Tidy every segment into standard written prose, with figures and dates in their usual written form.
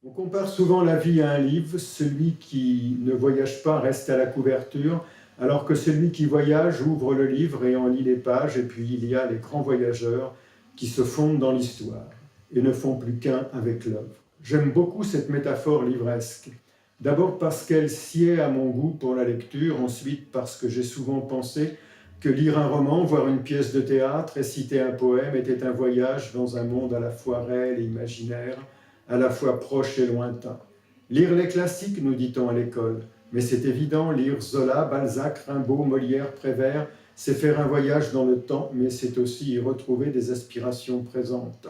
On compare souvent la vie à un livre. Celui qui ne voyage pas reste à la couverture, alors que celui qui voyage ouvre le livre et en lit les pages, et puis il y a les grands voyageurs qui se fondent dans l'histoire et ne font plus qu'un avec l'œuvre. J'aime beaucoup cette métaphore livresque. D'abord parce qu'elle sied à mon goût pour la lecture, ensuite parce que j'ai souvent pensé que lire un roman, voir une pièce de théâtre, réciter un poème était un voyage dans un monde à la fois réel et imaginaire, à la fois proche et lointain. Lire les classiques, nous dit-on à l'école, mais c'est évident, lire Zola, Balzac, Rimbaud, Molière, Prévert, c'est faire un voyage dans le temps, mais c'est aussi y retrouver des aspirations présentes.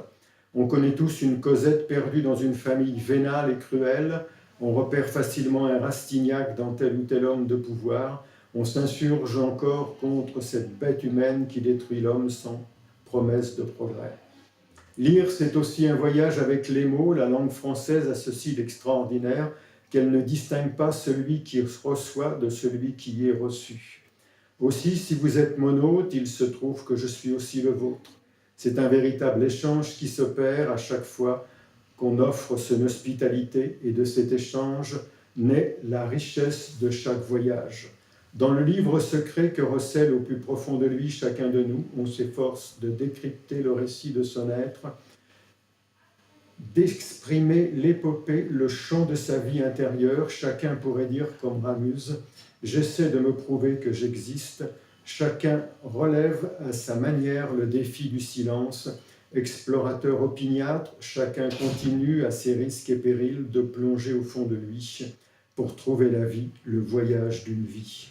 On connaît tous une Cosette perdue dans une famille vénale et cruelle, on repère facilement un Rastignac dans tel ou tel homme de pouvoir, on s'insurge encore contre cette bête humaine qui détruit l'homme sans promesse de progrès. Lire, c'est aussi un voyage avec les mots. La langue française a ceci d'extraordinaire qu'elle ne distingue pas celui qui reçoit de celui qui est reçu. Aussi, si vous êtes mon hôte, il se trouve que je suis aussi le vôtre. C'est un véritable échange qui s'opère à chaque fois qu'on offre son hospitalité, et de cet échange naît la richesse de chaque voyage. Dans le livre secret que recèle au plus profond de lui chacun de nous, on s'efforce de décrypter le récit de son être, d'exprimer l'épopée, le chant de sa vie intérieure. Chacun pourrait dire, comme Ramuse, « J'essaie de me prouver que j'existe ». Chacun relève à sa manière le défi du silence. Explorateur opiniâtre, chacun continue à ses risques et périls de plonger au fond de lui pour trouver la vie, le voyage d'une vie.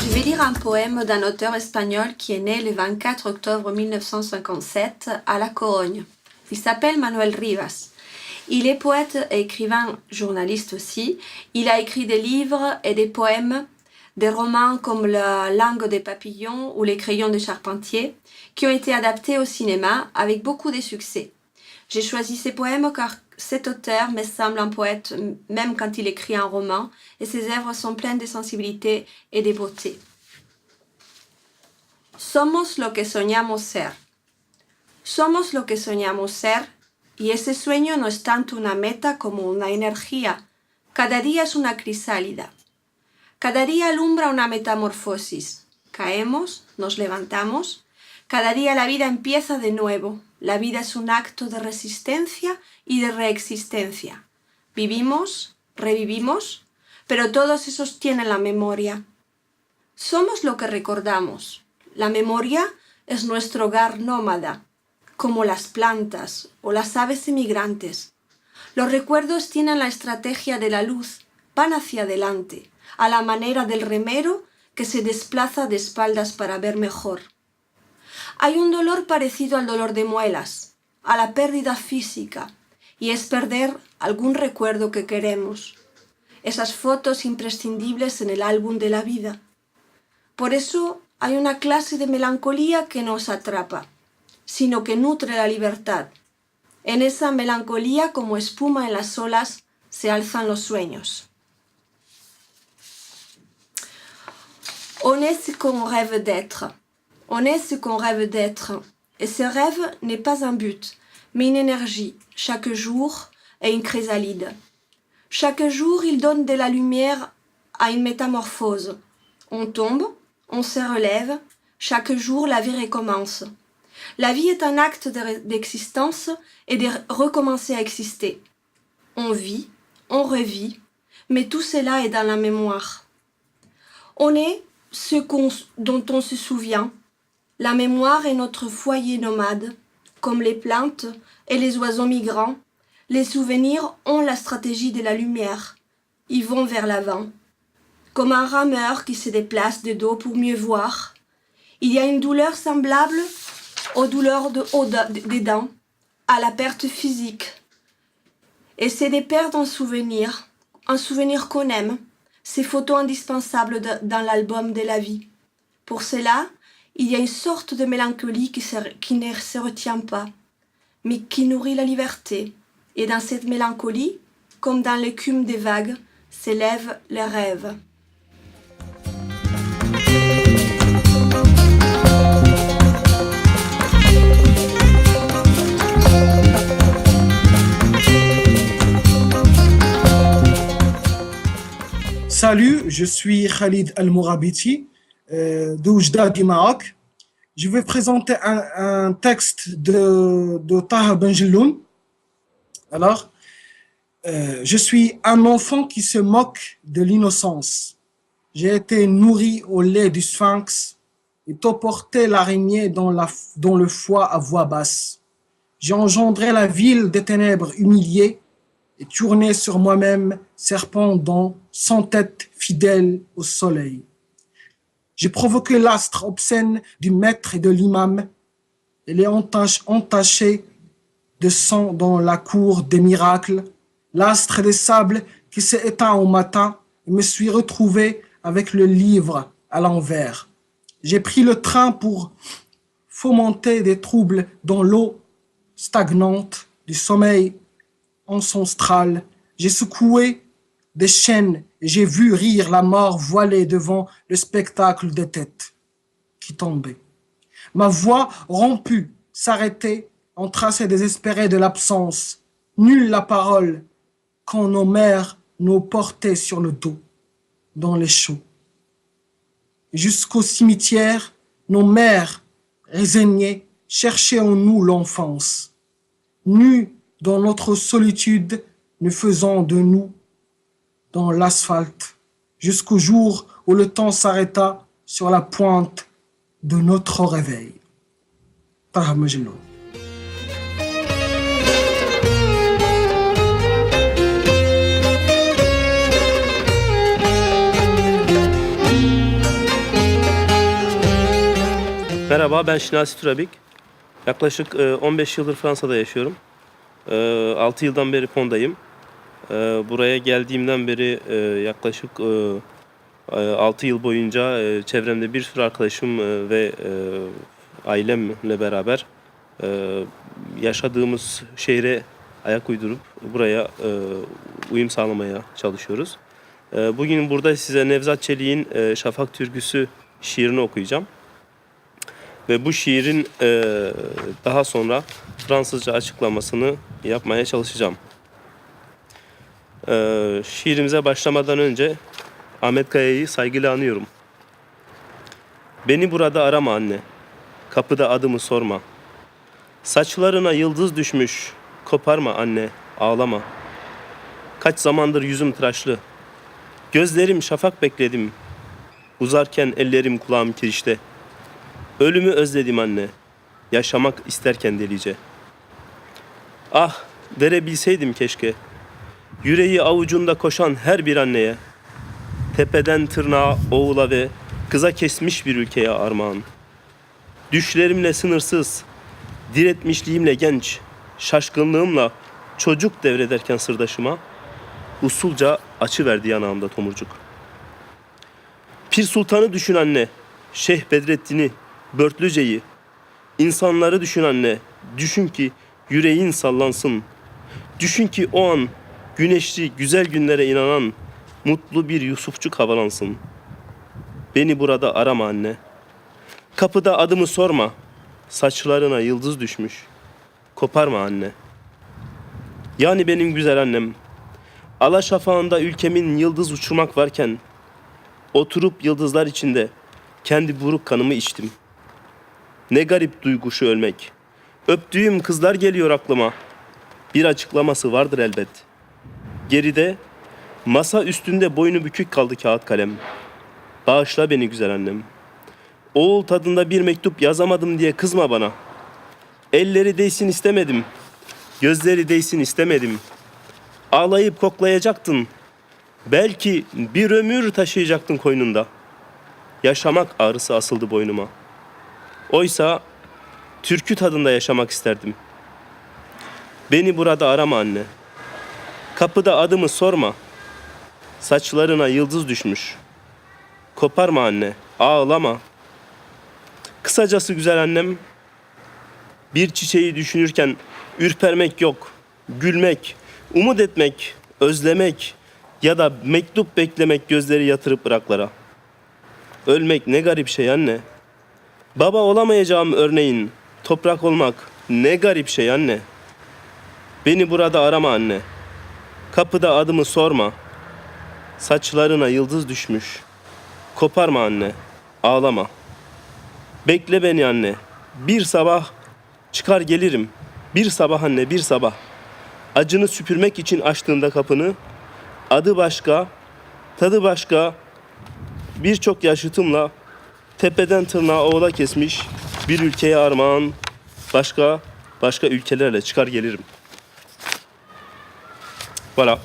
Je vais lire un poème d'un auteur espagnol qui est né le 24 octobre 1957 à La Corogne. Il s'appelle Manuel Rivas. Il est poète et écrivain, journaliste aussi. Il a écrit des livres et des poèmes, des romans comme La langue des papillons ou Les crayons de Charpentier, qui ont été adaptés au cinéma avec beaucoup de succès. J'ai choisi ces poèmes car cet auteur me semble un poète même quand il écrit un roman, et ses œuvres sont pleines de sensibilité et de beauté. Somos lo que soñamos ser. Somos lo que soñamos ser, y ese sueño no es tanto una meta como una energía. Cada día es una crisálida. Cada día alumbra una metamorfosis. Caemos, nos levantamos. Cada día la vida empieza de nuevo. La vida es un acto de resistencia y de reexistencia. Vivimos, revivimos, pero todo se sostiene en la memoria. Somos lo que recordamos. La memoria es nuestro hogar nómada, como las plantas o las aves emigrantes. Los recuerdos tienen la estrategia de la luz, van hacia adelante, a la manera del remero que se desplaza de espaldas para ver mejor. Hay un dolor parecido al dolor de muelas, a la pérdida física, y es perder algún recuerdo que queremos, esas fotos imprescindibles en el álbum de la vida. Por eso hay una clase de melancolía que no os atrapa, sino que nutre la libertad. En esa melancolía, como espuma en las olas, se alzan los sueños. On est ce qu'on rêve d'être. On est ce qu'on rêve d'être. Et ce rêve n'est pas un but, mais une énergie. Chaque jour est une chrysalide. Chaque jour, il donne de la lumière à une métamorphose. On tombe, on se relève. Chaque jour, la vie recommence. La vie est un acte d'existence et de recommencer à exister. On vit, on revit, mais tout cela est dans la mémoire. On est ce dont on se souvient. La mémoire est notre foyer nomade. Comme les plantes et les oiseaux migrants, les souvenirs ont la stratégie de la lumière. Ils vont vers l'avant. Comme un rameur qui se déplace de dos pour mieux voir. Il y a une douleur semblable aux douleurs des dents, à la perte physique. Et c'est de perdre un souvenir qu'on aime, ces photos indispensables dans l'album de la vie. Pour cela, il y a une sorte de mélancolie qui ne se retient pas, mais qui nourrit la liberté. Et dans cette mélancolie, comme dans l'écume des vagues, s'élèvent les rêves. Salut, je suis Khalid Al-Mourabiti d'Oujda du Maroc. Je vais présenter un texte de Taha Benjelloun. Alors, je suis un enfant qui se moque de l'innocence. J'ai été nourri au lait du sphinx et porté l'araignée dans le foie à voix basse. J'ai engendré la ville des ténèbres humiliées et tourné sur moi-même, serpent dent, sans tête, fidèle au soleil. J'ai provoqué l'astre obscène du maître et de l'imam et les entaché de sang dans la cour des miracles, l'astre des sables qui s'est éteint au matin et me suis retrouvé avec le livre à l'envers. J'ai pris le train pour fomenter des troubles dans l'eau stagnante du sommeil ancestral. J'ai secoué des chaînes et j'ai vu rire la mort voilée devant le spectacle des têtes qui tombaient. Ma voix rompue s'arrêtait en tracé désespéré de l'absence. Nulle la parole quand nos mères nous portaient sur le dos dans les champs. Jusqu'au cimetière, nos mères résignées cherchaient en nous l'enfance. Nus dans notre solitude, nous faisons de nous dans l'asphalte, jusqu'au jour où le temps s'arrêta sur la pointe de notre réveil. Taha Benjelloun. Merhaba, ben Şinasi Turabik. Yaklaşık 15 yıldır Fransa'da yaşıyorum. 6 yıldan beri Pond'dayım. Buraya geldiğimden beri yaklaşık 6 yıl boyunca çevremde bir sürü arkadaşım ve ailemle beraber yaşadığımız şehre ayak uydurup buraya uyum sağlamaya çalışıyoruz. Bugün burada size Nevzat Çelik'in Şafak Türküsü şiirini okuyacağım. Ve bu şiirin daha sonra Fransızca açıklamasını yapmaya çalışacağım. Şiirimize başlamadan önce Ahmet Kaya'yı saygıyla anıyorum. Beni burada arama anne, kapıda adımı sorma. Saçlarına yıldız düşmüş, koparma anne, ağlama. Kaç zamandır yüzüm tıraşlı, gözlerim şafak bekledim. Uzarken ellerim kulağım kirişte. Ölümü özledim anne, yaşamak isterken delice. Ah, verebilseydim keşke, yüreği avucunda koşan her bir anneye, tepeden tırnağa, oğula ve kıza kesmiş bir ülkeye armağan. Düşlerimle sınırsız, diretmişliğimle genç, şaşkınlığımla çocuk devrederken sırdaşıma, usulca açıverdi yanağımda tomurcuk. Pir Sultan'ı düşün anne, Şeyh Bedrettin'i, Börtlüce'yi, insanları düşün anne, düşün ki yüreğin sallansın. Düşün ki o an güneşli güzel günlere inanan mutlu bir Yusufçuk havalansın. Beni burada arama anne, kapıda adımı sorma, saçlarına yıldız düşmüş, koparma anne. Yani benim güzel annem, ala şafağında ülkemin yıldız uçurmak varken, oturup yıldızlar içinde kendi buruk kanımı içtim. Ne garip duygu şu ölmek. Öptüğüm kızlar geliyor aklıma. Bir açıklaması vardır elbet. Geride, masa üstünde boynu bükük kaldı kağıt kalem. Bağışla beni güzel annem. Oğul tadında bir mektup yazamadım diye kızma bana. Elleri değsin istemedim. Gözleri değsin istemedim. Ağlayıp koklayacaktın. Belki bir ömür taşıyacaktın koynunda. Yaşamak ağrısı asıldı boynuma. Oysa türkü tadında yaşamak isterdim. Beni burada arama anne. Kapıda adımı sorma. Saçlarına yıldız düşmüş. Koparma anne, ağlama. Kısacası güzel annem, bir çiçeği düşünürken ürpermek yok. Gülmek, umut etmek, özlemek ya da mektup beklemek gözleri yatırıp bıraklara. Ölmek ne garip şey anne. Baba olamayacağım örneğin. Toprak olmak ne garip şey anne. Beni burada arama anne. Kapıda adımı sorma. Saçlarına yıldız düşmüş. Koparma anne, ağlama. Bekle beni anne. Bir sabah çıkar gelirim. Bir sabah anne, bir sabah. Acını süpürmek için açtığında kapını, adı başka, tadı başka, birçok yaşıtımla tepeden tırnağa oğla kesmiş bir ülkeye armağan, başka ülkelerle çıkar gelirim. Voilà.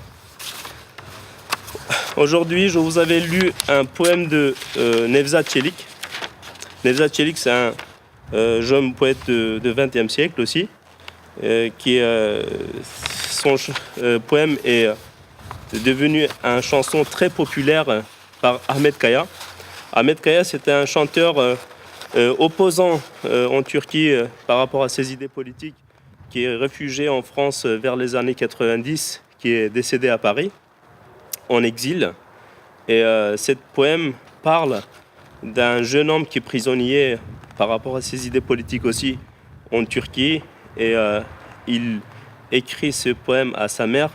Aujourd'hui, je vous avais lu un poème de Nevzat Çelik. Nevzat Çelik, c'est un jeune poète de 20e siècle aussi, qui son poème est devenu une chanson très populaire par Ahmet Kaya. Ahmet Kaya, c'était un chanteur opposant en Turquie par rapport à ses idées politiques, qui est réfugié en France vers les années 90, qui est décédé à Paris, en exil. Et ce poème parle d'un jeune homme qui est prisonnier par rapport à ses idées politiques aussi en Turquie. Et il écrit ce poème à sa mère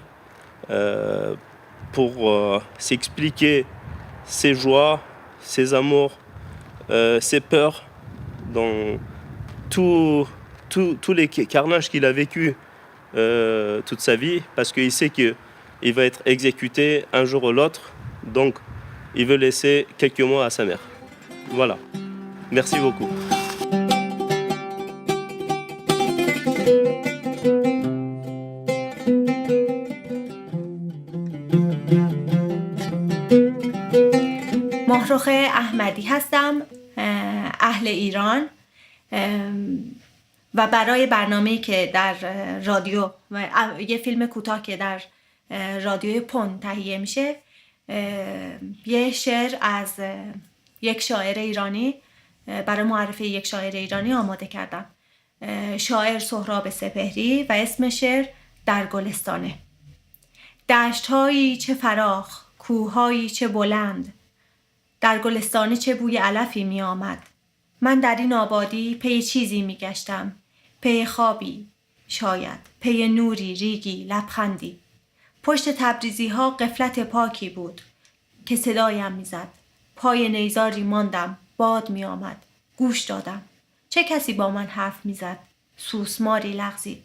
pour s'expliquer ses joies, ses amours, ses peurs dans tous les carnages qu'il a vécu toute sa vie, parce qu'il sait qu'il va être exécuté un jour ou l'autre, donc il veut laisser quelques mots à sa mère. Voilà. Merci beaucoup. ماهرخ احمدی هستم، اهل ایران، و برای برنامه‌ای که در رادیو و یه فیلم کوتاه که در رادیوی پون تهیه میشه، یه شعر از یک شاعر ایرانی برای معرفی یک شاعر ایرانی آماده کردم. شاعر سهراب سپهری و اسم شعر در گلستانه. دشت‌هایی چه فراخ، کوه‌هایی چه بلند، در گلستانه چه بوی علفی می آمد. من در این آبادی پی چیزی می گشتم، پی خوابی، شاید پی نوری، ریگی، لبخندی. پشت تبریزی ها قفلت پاکی بود که صدایم می زد. پای نیزاری ماندم، باد می آمد. گوش دادم. چه کسی با من حرف می زد؟ سوسماری لغزید.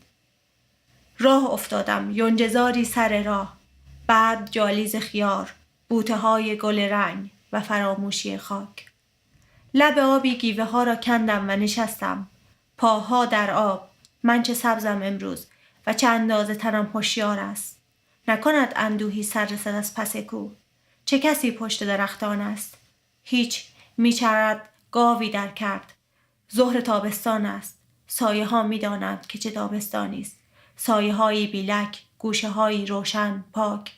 راه افتادم، یونجزاری سر راه، بعد جالیز خیار، بوته های گل رنگ و فراموشی خاک. لب آبی گیوه ها را کندم و نشستم. پاها در آب. من چه سبزم امروز و چه اندازه تنم هوشیار است. نکند اندوهی سر رسد از پس کوه. چه کسی پشت درختان است؟ هیچ. میچرد گاوی در کرد. ظهر تابستان است. سایه ها میدانند که چه تابستانی است. سایه هایی بیلک، گوشه هایی روشن، پاک.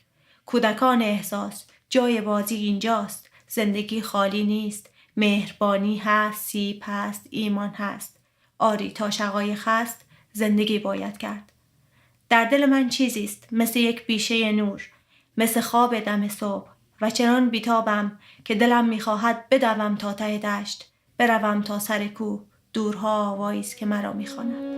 کودکان احساس. جای بازی اینجاست. زندگی خالی نیست. مهربانی هست، سیب هست، ایمان هست. آری تا شقایق هست، زندگی باید کرد. در دل من چیزی است مثل یک بیشه نور، مثل خواب دم صبح، و چنان بیتابم که دلم میخواهد بدوم تا ته دشت، بروم تا سر کوه. دورها آوایی است که مرا میخواند.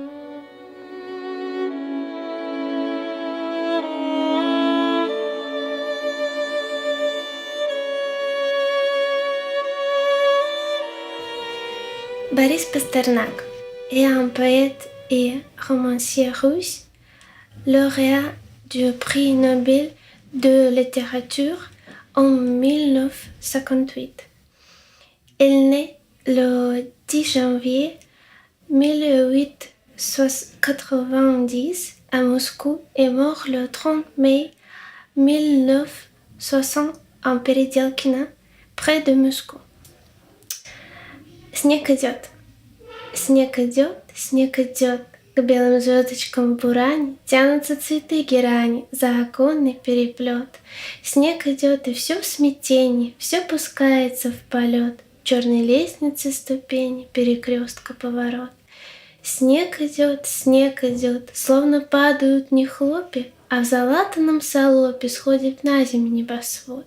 Boris Pasternak est un poète et romancier russe, lauréat du prix Nobel de littérature en 1958. Il naît le 10 janvier 1890 à Moscou et mort le 30 mai 1960 en Переделкино, près de Moscou. Снег идет, снег идет, снег идет, К белым звездочкам в буране тянутся цветы герани за оконный переплет. Снег идет, и все в смятении, все пускается в полет. Черной лестницы ступени, перекрестка поворот. Снег идет, словно падают не хлопья, а в залатанном салопе сходит на землю небосвод.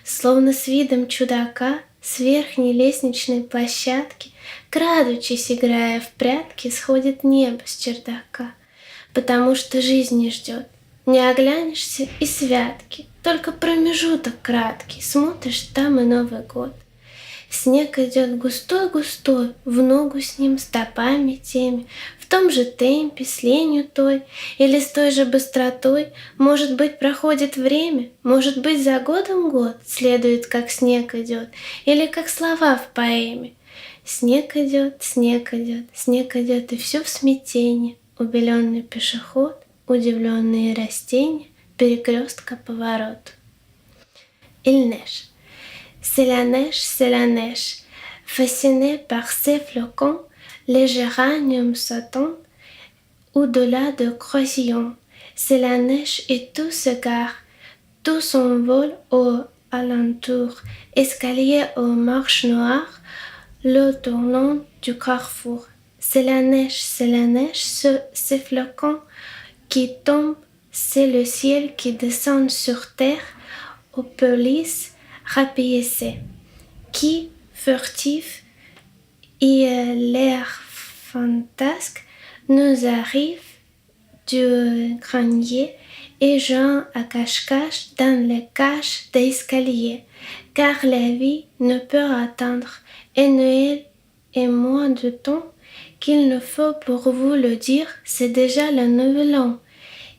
Словно с видом чудака с верхней лестничной площадки, крадучись, играя в прятки, сходит небо с чердака. Потому что жизнь не ждет, не оглянешься и святки, только промежуток краткий, смотришь, там и Новый год. Снег идет густой-густой, в ногу с ним, стопами теми, в том же темпе, с ленью той, или с той же быстротой. Может быть, проходит время, может быть, за годом год следует, как снег идет, или как слова в поэме. Снег идет, и все в смятении. Убеленный пешеход, удивленные растения, перекрестка поворот. Il neige. C'est la neige. Fasciné par ces flocons, les géraniums s'attendent au-delà de Croisillon. C'est la neige et tout se gare, tout s'envole au alentour, escalier aux marches noires, le tournant du carrefour. C'est la neige, ces flocons qui tombent, c'est le ciel qui descend sur terre, aux polices rapiécées, qui, furtifs et l'air fantasque, nous arrive du grenier et Jean à cache-cache dans les caches d'escalier, car la vie ne peut attendre, et Noël est moins de temps qu'il ne faut pour vous le dire, c'est déjà le nouvel an,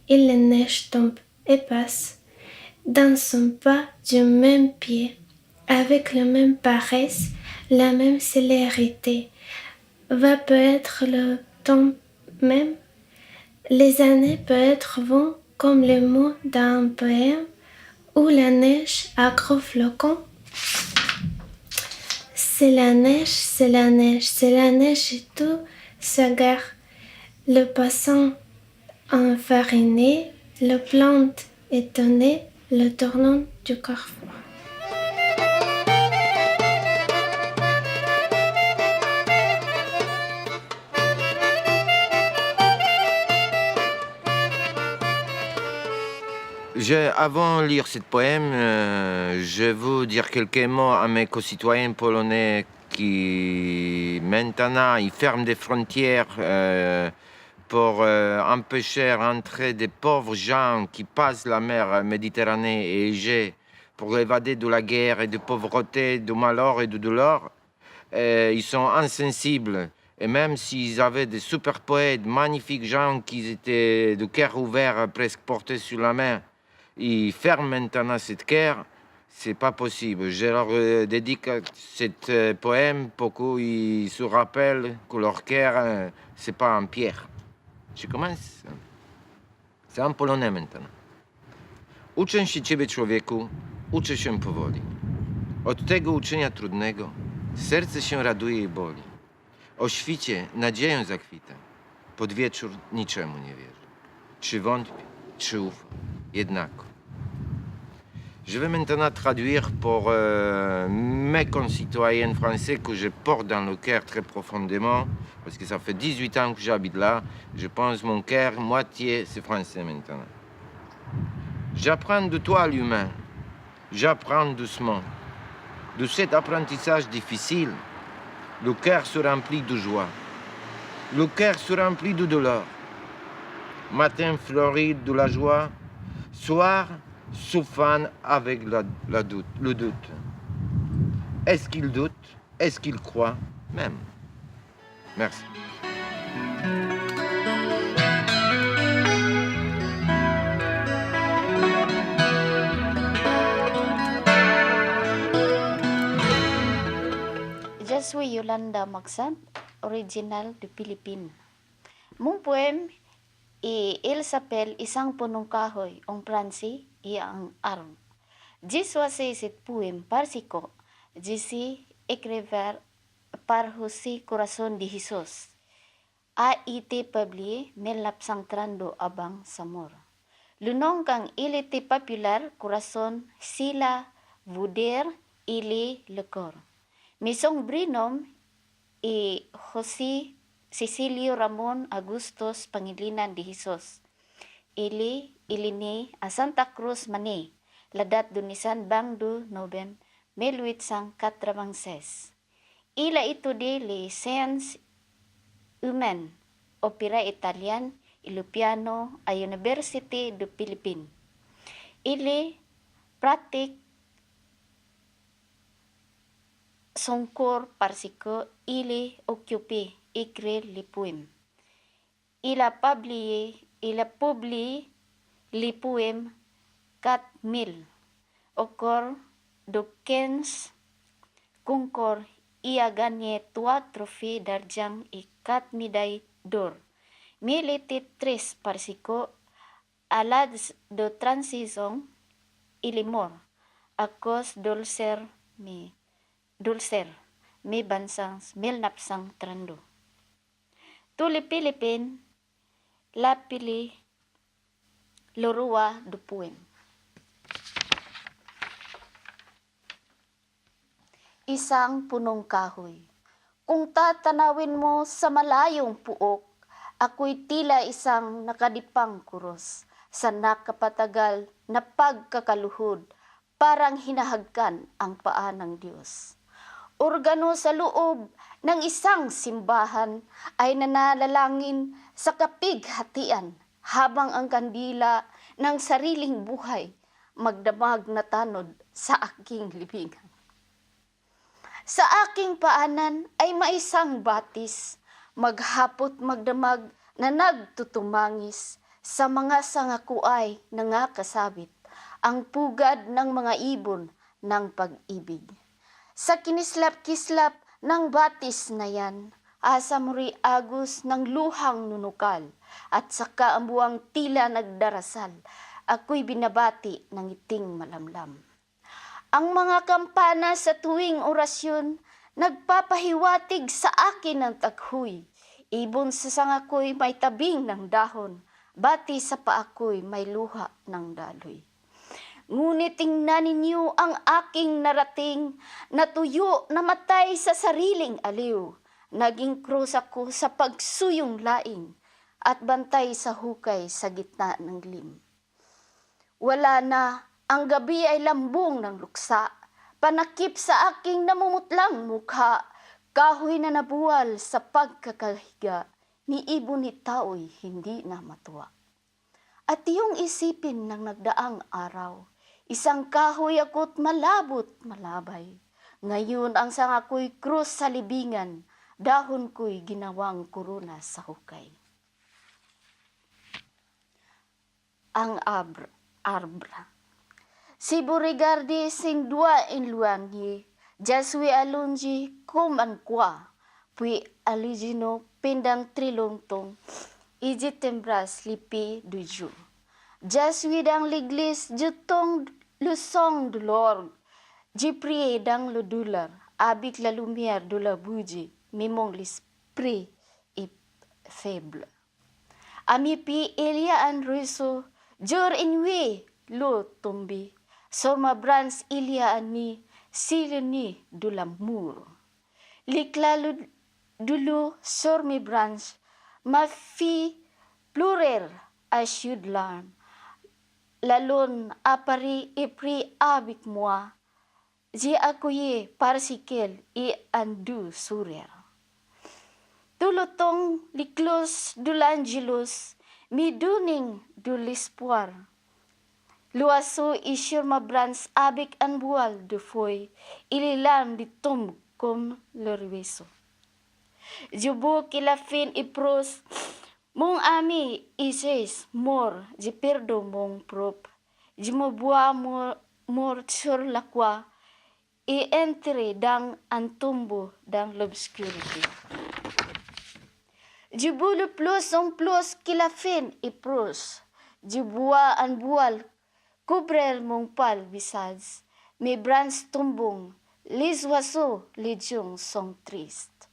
et la neige tombe et passe dans son pas du même pied, avec la même paresse, la même célérité. Va peut-être le temps même, les années peut-être vont comme les mots d'un poème où la neige à gros flocons. C'est la neige et tout s'égare. Le passant enfariné, le plante étonné, le tournant du carrefour. Avant de lire ce poème, je veux dire quelques mots à mes concitoyens polonais qui maintenant ils ferment des frontières pour empêcher l'entrée des pauvres gens qui passent la mer Méditerranée et Égée pour évader de la guerre et de pauvreté, de malheur et de douleur. Ils sont insensibles. Et même s'ils avaient des super poètes, magnifiques gens qui étaient de cœur ouvert, presque portés sur la main, ils ferment maintenant cette guerre, c'est pas possible. Je leur dédique ce poème pour qu'ils se rappellent que leur cœur, c'est pas en pierre. Je commence. C'est en polonais maintenant. Uczę się ciebie, człowieku, uczę się powoli. Od tego uczenia trudnego serce się raduje i boli. O świcie nadzieję zakwita. Pod wieczór niczemu nie wierzy. Czy wątpi, czy ufa, jednako. Je vais maintenant traduire pour mes concitoyens français que je porte dans le cœur très profondément, parce que ça fait 18 ans que j'habite là. Je pense mon cœur, moitié, c'est français maintenant. J'apprends de toi l'humain, j'apprends doucement. De cet apprentissage difficile, le cœur se remplit de joie, le cœur se remplit de douleur. Matin fleuri de la joie, soir souffrant avec le doute. Est-ce qu'il doute? Est-ce qu'il croit? Même. Merci. Je suis Yolanda Maxant, originale de Philippines. Mon poème, il s'appelle Isang punong kahoy en français et en arabe. J'ai choisi ce poème parce que je suis écrivain par José Corazon de Jesus. a iti pabli melapsang trando abang samor. Lunong kang ili ti popular kurason sila vuder ili lekor. Misong brinom i Jose Cecilio Ramon Agustos Pangilinan di Jesus. Ilini a Santa Cruz Mani, ladat dunisan bangdu Novem 1896. Ila ito di license Umen, opera Italian, Ilupiano, a University du Philippines. Ili pratik songkor parsiko ili occupy ikre lipuim. Ila publi lipuim 4,000 okor dokens kungkor ia ganye 3 trofi d'argent et 4 médailles d'or. Militi 3 parsiko a l'âge de transition il est mort à cause d'ulcer mi bansang 1932. Tuli Philippine la pili lorua du puem. Isang punong kahoy. Kung tatanawin mo sa malayong puok, ako'y tila isang nakadipang kuros sa nakapatagal na pagkakaluhod, parang hinahagkan ang paa ng Diyos. Organo sa loob ng isang simbahan ay nananalangin sa kapighatian habang ang kandila ng sariling buhay magdamag na tanod sa aking libingan. Sa aking paanan ay maisang batis, maghapot magdamag na nagtutumangis sa mga sangakuay na nga kasabit, ang pugad ng mga ibon ng pag-ibig. Sa kinislap-kislap ng batis na yan, asa muri agos ng luhang nunukal, at sa kaambuang tila nagdarasal, ako'y binabati ng iting malamlam. Ang mga kampana sa tuwing orasyon, nagpapahiwatig sa akin ng taghuy. Ibon sa sangako'y may tabing ng dahon, bati sa paako'y may luha ng daloy. Ngunit tingnan ninyo ang aking narating, natuyo na matay sa sariling aliw. Naging krus ako sa pagsuyong laing, at bantay sa hukay sa gitna ng lim. Wala na, ang gabi ay lambong ng luksa, panakip sa aking namumutlang mukha, kahoy na nabuwal sa pagkakahiga, ni ibon ni tao'y hindi na matuwa. At iyong isipin ng nagdaang araw, isang kahoy ako't malabot malabay. Ngayon ang sangako'y krus sa libingan, dahon ko'y ginawang korona sa hukay. Ang arbra. Si Beauregarde sing dua in luangi, jasui alunji kum an kwa, puis aligino pendang trilongtong, iji tembras lipi du jour. Jasui dans l'église, je tombe le son de l'orgue, j'ai prié dans le douleur, avec la lumière de la bougie, mais mon esprit est faible. À mes pieds, il y a un ruisseau, jour et nuit, l'eau tombée. Sur ma branche, il y a un nid, c'est le nid de l'amour. L'éclat de l'eau sur mes branches m'a fait pleurer à chaudes larmes. La lune apparut et prit avec moi. J'ai accueilli parce qu'elle est un doux sourire. Tout le temps, les cloches de l'Angelus me donnent de l'espoir. L'oiseau est sur ma branche avec un voile de feuilles et les larmes tombent comme le ruisseau. Je vois que la fin est proche. Mon ami est mort, je perds mon propre. Je me vois mort sur la croix et entré dans un tombeau dans l'obscurité. Je vois le plus en plus que la fin est proche. Je vois un voile couvrir mon pâle visage. Mes branches tombent, les oiseaux, les gens sont tristes.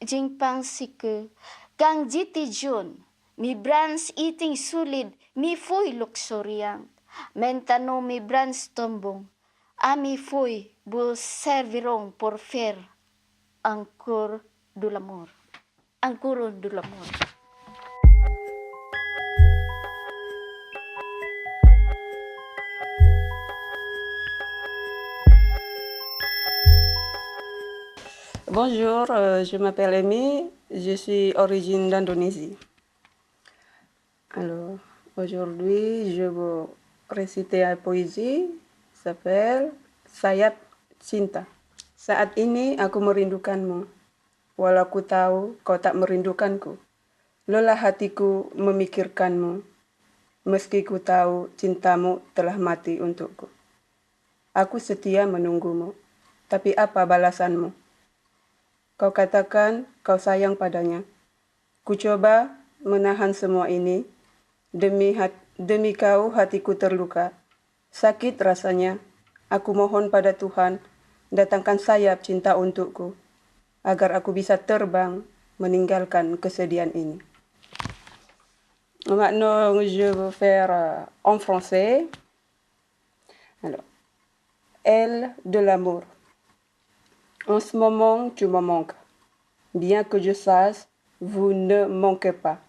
jing pang siku, kang jiti jun, mi brands eating sulid, mi fui luxuriant, mentano mi brands tombong, ami fui bu servirong por fer, angkur dulamor, angkurun dulamor. Bonjour, je m'appelle Amy, je suis origine d'Indonésie. Alors, aujourd'hui, je vais réciter une poésie, s'appelle Sayap Cinta. Saat ini aku merindukanmu, walau ku tahu kau tak merindukanku. Lelah hatiku memikirkanmu, meski ku tahu cintamu telah mati untukku. Aku setia menunggumu, tapi apa balasanmu? Kau katakan kau sayang padanya. Ku coba menahan semua ini. Demi kau hatiku terluka. Sakit rasanya. Aku mohon pada Tuhan, datangkan sayap cinta untukku, agar aku bisa terbang meninggalkan kesedihan ini. Maintenant, je vais faire en français. Alors, aile de l'amour. En ce moment, tu me manques. Bien que je sache, vous ne manquez pas.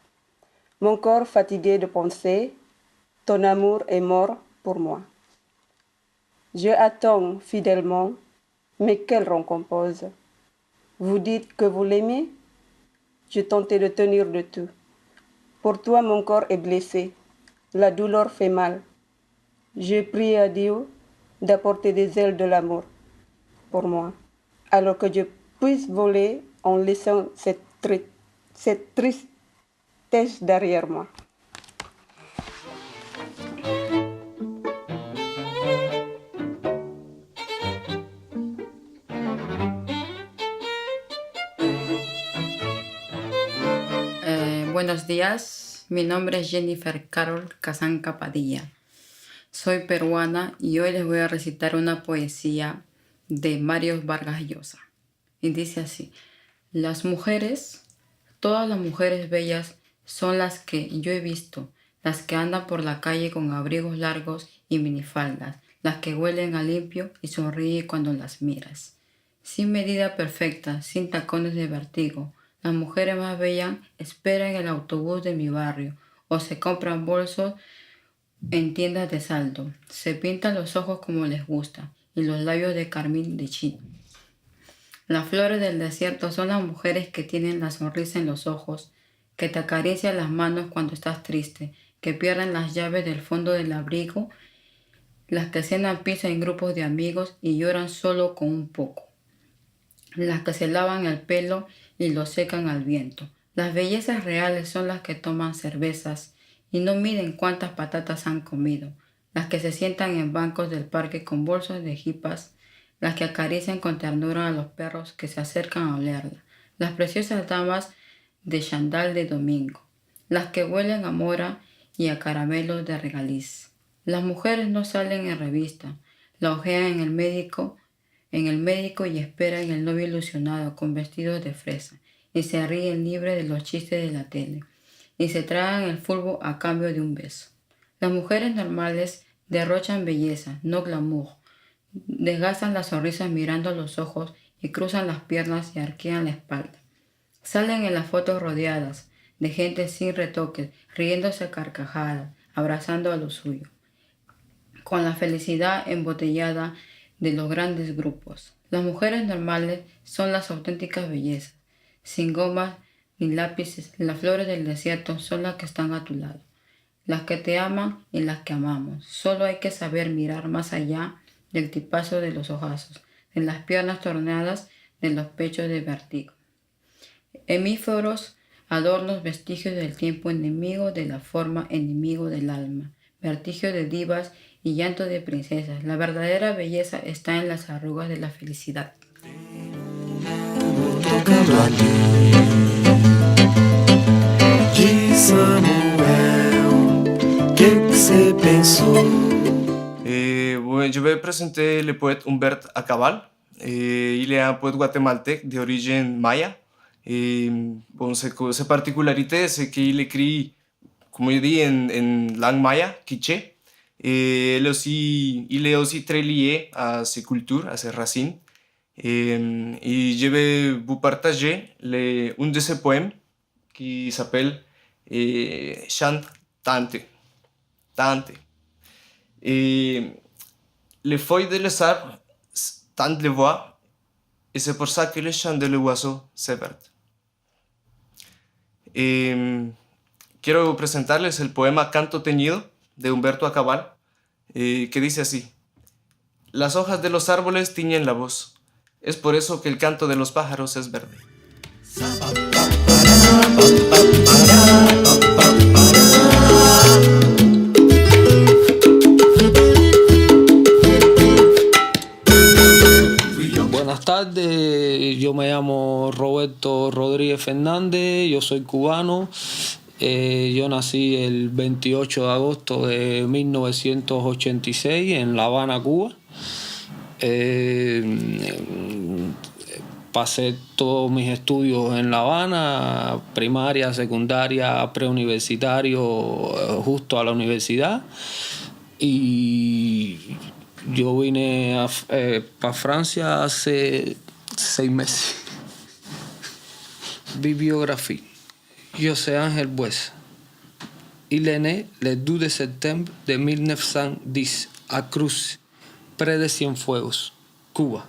Mon corps fatigué de penser, ton amour est mort pour moi. Je attends fidèlement, mais quelle récompense? Vous dites que vous l'aimez? Je tentais de tenir de tout. Pour toi, mon corps est blessé. La douleur fait mal. Je prie à Dieu d'apporter des ailes de l'amour pour moi, alors que je puisse voler en laissant cette tristesse derrière moi. Buenos días, mi nombre es Jennifer Carol Casanca Padilla. Soy peruana y hoy les voy a recitar una poesía de Mario Vargas Llosa. Y dice así: las mujeres, todas las mujeres bellas son las que yo he visto, las que andan por la calle con abrigos largos y minifaldas, las que huelen a limpio y sonríen cuando las miras. Sin medida perfecta, sin tacones de vértigo, las mujeres más bellas esperan el autobús de mi barrio o se compran bolsos en tiendas de saldo. Se pintan los ojos como les gusta y los labios de carmín de chino. Las flores del desierto son las mujeres que tienen la sonrisa en los ojos, que te acarician las manos cuando estás triste, que pierden las llaves del fondo del abrigo, las que cenan pizza en grupos de amigos y lloran solo con un poco, las que se lavan el pelo y lo secan al viento. Las bellezas reales son las que toman cervezas y no miden cuántas patatas han comido, las que se sientan en bancos del parque con bolsos de jipas, las que acarician con ternura a los perros que se acercan a olerla, las preciosas damas de chandal de domingo, las que huelen a mora y a caramelos de regaliz. Las mujeres no salen en revista, la ojean en el médico y esperan el novio ilusionado con vestidos de fresa y se ríen libre de los chistes de la tele y se tragan el fulbo a cambio de un beso. Las mujeres normales derrochan belleza, no glamour, desgastan las sonrisas mirando a los ojos y cruzan las piernas y arquean la espalda. Salen en las fotos rodeadas de gente sin retoques, riéndose a carcajadas, abrazando a lo suyo, con la felicidad embotellada de los grandes grupos. Las mujeres normales son las auténticas bellezas, sin gomas ni lápices. Las flores del desierto son las que están a tu lado, las que te aman y las que amamos. Solo hay que saber mirar más allá del tipazo de los ojazos, de las piernas torneadas, de los pechos de vértigo. Hemíferos, adornos, vestigios del tiempo, enemigo de la forma, enemigo del alma, vertigio de divas y llanto de princesas. La verdadera belleza está en las arrugas de la felicidad. Je vais présenter le poète Humbert Acabal. Il est un poète guatémaltèque d'origine maya Bon, sa particularité, c'est qu'il écrit, comme je dis, en langue maya, quiché. Et il est aussi très lié à ses cultures, à ses racines. Et je vais vous partager un de ses poèmes qui s'appelle Chant Tante. Tante. Et les feuilles de les arbres tendent les voix, et c'est pour ça que le chant de l'oiseau s'éveille. Quiero presentarles el poema Canto Teñido de Humberto Acabal, que dice así: las hojas de los árboles tiñen la voz, es por eso que el canto de los pájaros es verde. Buenas tardes, yo me llamo Roberto Rodríguez Fernández, yo soy cubano. Yo nací el 28 de agosto de 1986 en La Habana, Cuba. Pasé todos mis estudios en La Habana, primaria, secundaria, preuniversitario, justo a la universidad. Y yo vine para Francia hace 6 meses. Bibliografía. José Ángel Buesa. Il est né le 12 de septembre de 1910 à Cruces, près de Cienfuegos, Cuba.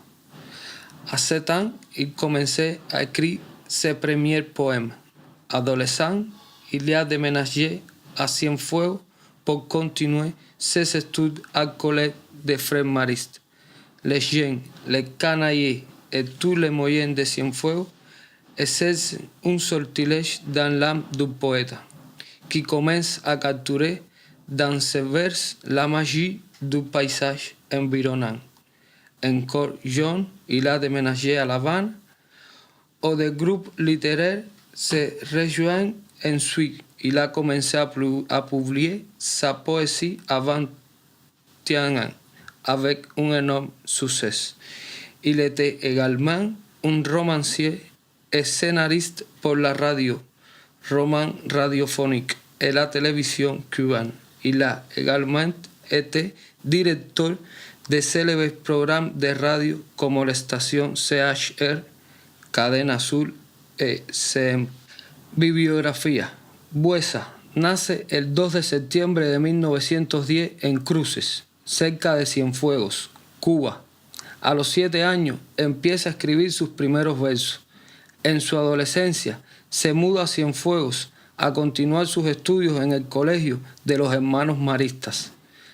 À 7 ans, il commençait à écrire ses premiers poèmes. Adolescent, il a déménagé à Cienfuegos pour continuer ses études au collège des Frères Maristes. Les jeunes, les canaillers et tous les moyens de Cienfuegos exerce un sortilège dans l'âme du poète, qui commence à capturer dans ses vers la magie du paysage environnant. Encore jeune, il a déménagé à La Havane, où des groupes littéraires se rejoignent ensuite. Il a commencé à publier sa poésie à 21 ans, avec un énorme succès. Il était également un romancier et scénariste pour la radio, roman radiophonique et la télévision cubaine. Il a également été directeur de célèbres programmes de radio como la station CHR, Cadena Azul y CM. Bibliografía. Buesa nace el 2 de septiembre de 1910 en Cruces, cerca de Cienfuegos, Cuba. A los 7 años empieza a escribir sus primeros versos. En su adolescencia se muda a Cienfuegos a continuar sus estudios en el colegio de los hermanos maristas.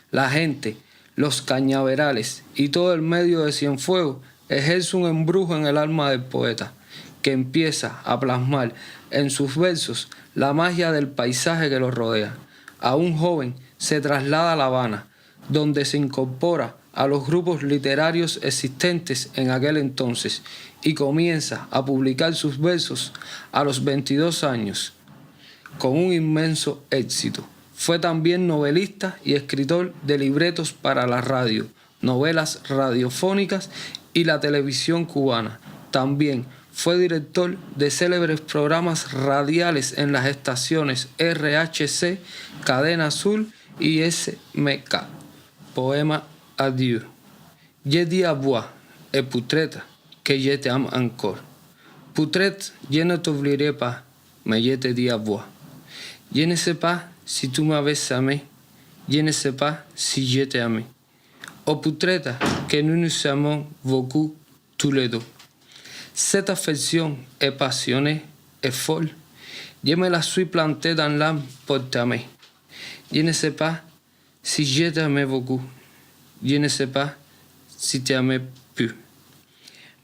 La gente, los cañaverales y todo el medio de Cienfuegos ejerce un embrujo en el alma del poeta, que empieza a plasmar en sus versos la magia del paisaje que lo rodea. Aún joven se traslada a La Habana, donde se incorpora a los grupos literarios existentes en aquel entonces y comienza a publicar sus versos a los 22 años, con un inmenso éxito. Fue también novelista y escritor de libretos para la radio, novelas radiofónicas y la televisión cubana. También fue director de célebres programas radiales en las estaciones RHC, Cadena Azul y SMK. Poema Adieu. Je dis à voix et peut-être que je t'aime encore. Peut-être je ne t'oublierai pas, mais je te dis à voix. Je ne sais pas si tu m'avais aimé, je ne sais pas si je t'ai aimé. Ou peut-être que nous nous aimons beaucoup tous les deux. Cette affection est passionnée et folle. Je me la suis plantée dans l'âme pour t'aimer. Je ne sais pas si je t'aimais beaucoup. Je ne sais pas si t'aimais plus.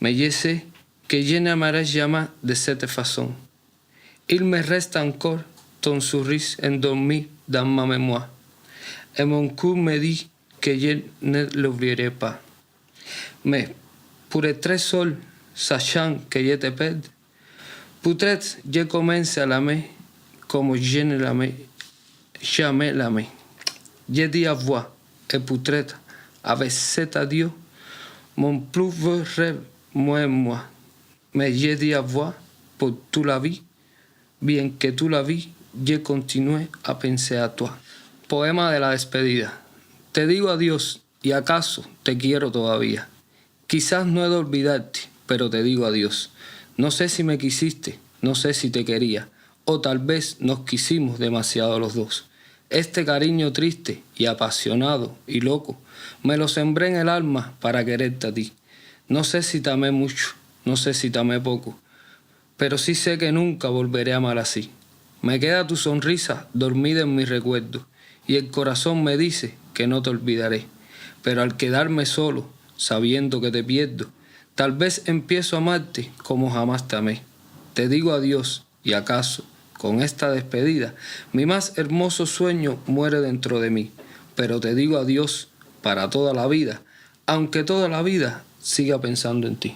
Mais je sais que je n'aimerai jamais de cette façon. Il me reste encore ton sourire endormi dans ma mémoire. Et mon cœur me dit que je ne l'oublierai pas. Mais pour être seul, sachant que je te perds, peut-être je commence à l'aimer comme je ne l'aimais jamais l'aimer. Je dis à voix et peut-être avec cet adieu, mon plus vieux rêve, moi et moi. Mais je dis à voix pour toute la vie, bien que toute la vie yo continúe a pensar a toi. Poema de la despedida. Te digo adiós y acaso te quiero todavía. Quizás no he de olvidarte, pero te digo adiós. No sé si me quisiste, no sé si te quería, o tal vez nos quisimos demasiado los dos. Este cariño triste y apasionado y loco me lo sembré en el alma para quererte a ti. No sé si te amé mucho, no sé si te amé poco, pero sí sé que nunca volveré a amar así. Me queda tu sonrisa dormida en mi recuerdo y el corazón me dice que no te olvidaré. Pero al quedarme solo, sabiendo que te pierdo, tal vez empiezo a amarte como jamás te amé. Te digo adiós y acaso, con esta despedida, mi más hermoso sueño muere dentro de mí. Pero te digo adiós para toda la vida, aunque toda la vida siga pensando en ti.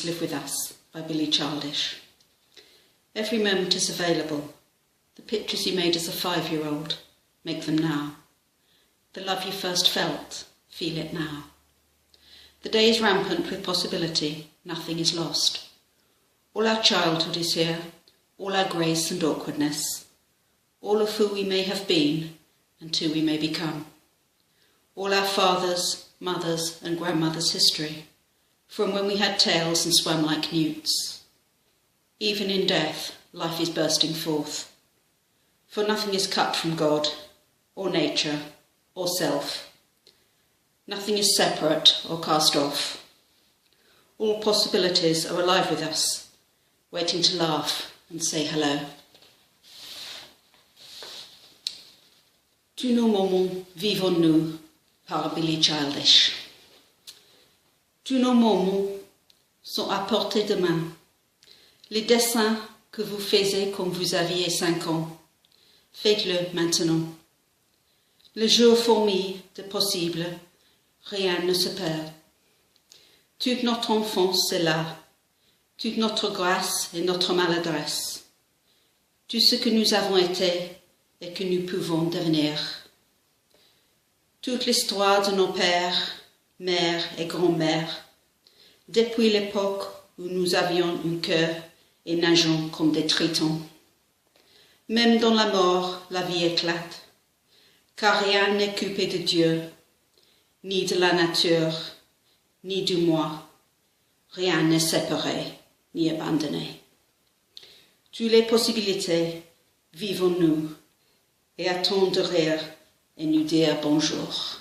Live With Us by Billie Childish. Every moment is available. The pictures you made as a 5-year-old, make them now. The love you first felt, feel it now. The day is rampant with possibility, nothing is lost. All our childhood is here, all our grace and awkwardness, all of who we may have been and who we may become. All our fathers, mothers and grandmothers' history, from when we had tails and swam like newts. Even in death, life is bursting forth. For nothing is cut from God, or nature, or self. Nothing is separate or cast off. All possibilities are alive with us, waiting to laugh and say hello. Tous nos moments vivons-nous par Billie Childish. Tous nos moments sont à portée de main. Les dessins que vous faisiez quand vous aviez 5 ans, faites-le maintenant. Le jeu fourmille de possibles, rien ne se perd. Toute notre enfance est là, toute notre grâce et notre maladresse, tout ce que nous avons été et que nous pouvons devenir. Toute l'histoire de nos pères, mères et grand-mères, depuis l'époque où nous avions un cœur et nageons comme des tritons. Même dans la mort, la vie éclate, car rien n'est coupé de Dieu, ni de la nature, ni du moi. Rien n'est séparé, ni abandonné. Toutes les possibilités, vivons-nous, et attendons de rire et nous dire bonjour.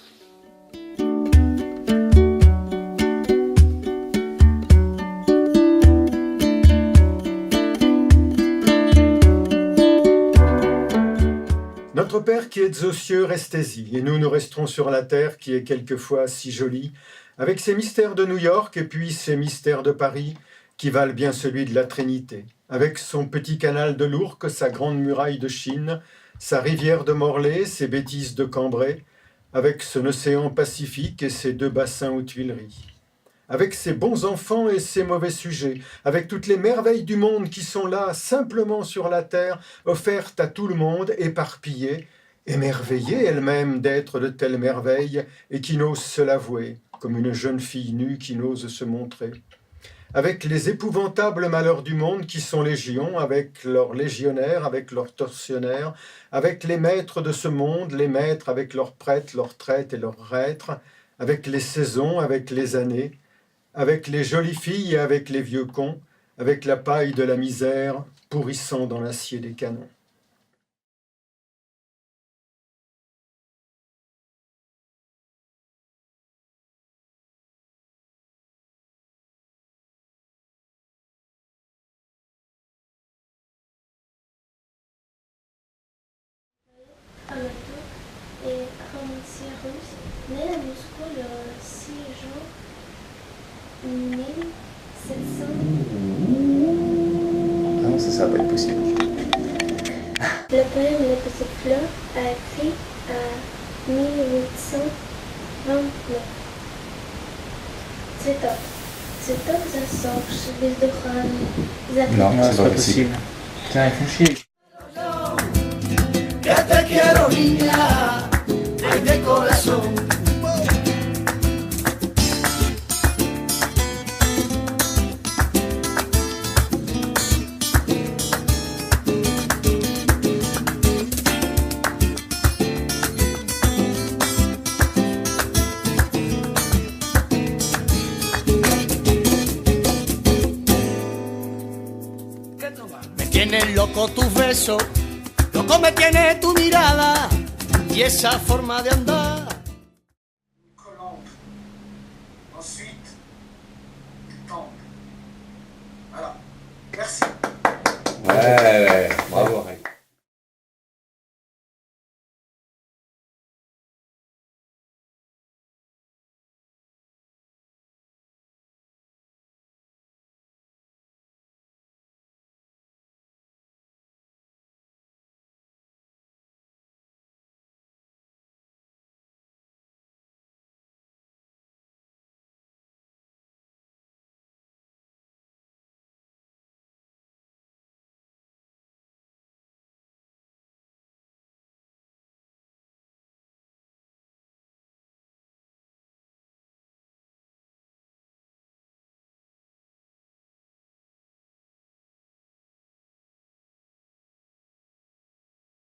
Notre Père qui êtes aux cieux, restez-y, et nous resterons sur la terre qui est quelquefois si jolie, avec ses mystères de New York et puis ses mystères de Paris, qui valent bien celui de la Trinité, avec son petit canal de l'Ourcq, sa grande muraille de Chine, sa rivière de Morlaix, ses bêtises de Cambrai, avec son océan Pacifique et ses 2 bassins aux Tuileries, avec ses bons enfants et ses mauvais sujets, avec toutes les merveilles du monde qui sont là, simplement sur la terre, offertes à tout le monde, éparpillées, émerveillées elles-mêmes d'être de telles merveilles, et qui n'osent se l'avouer, comme une jeune fille nue qui n'ose se montrer. Avec les épouvantables malheurs du monde qui sont légions, avec leurs légionnaires, avec leurs tortionnaires, avec les maîtres de ce monde, les maîtres avec leurs prêtres, leurs traites et leurs reîtres, avec les saisons, avec les années, avec les jolies filles et avec les vieux cons, avec la paille de la misère pourrissant dans l'acier des canons. Anatole est romancier russe, né à Moscou le 6 juin 1700. Ah non, ça va pas être possible. Le poème Les Petites Fleurs a écrit à 1829. Цветок. цветов засохший, бездуханный, закрыт. Non, c'est pas possible. Putain, ils font chier. Que te quiero niña, ay de corazón. Me tienes loco tus besos, loco me tiene tu mirada y esa forma de andar. Colombe. Ensuite,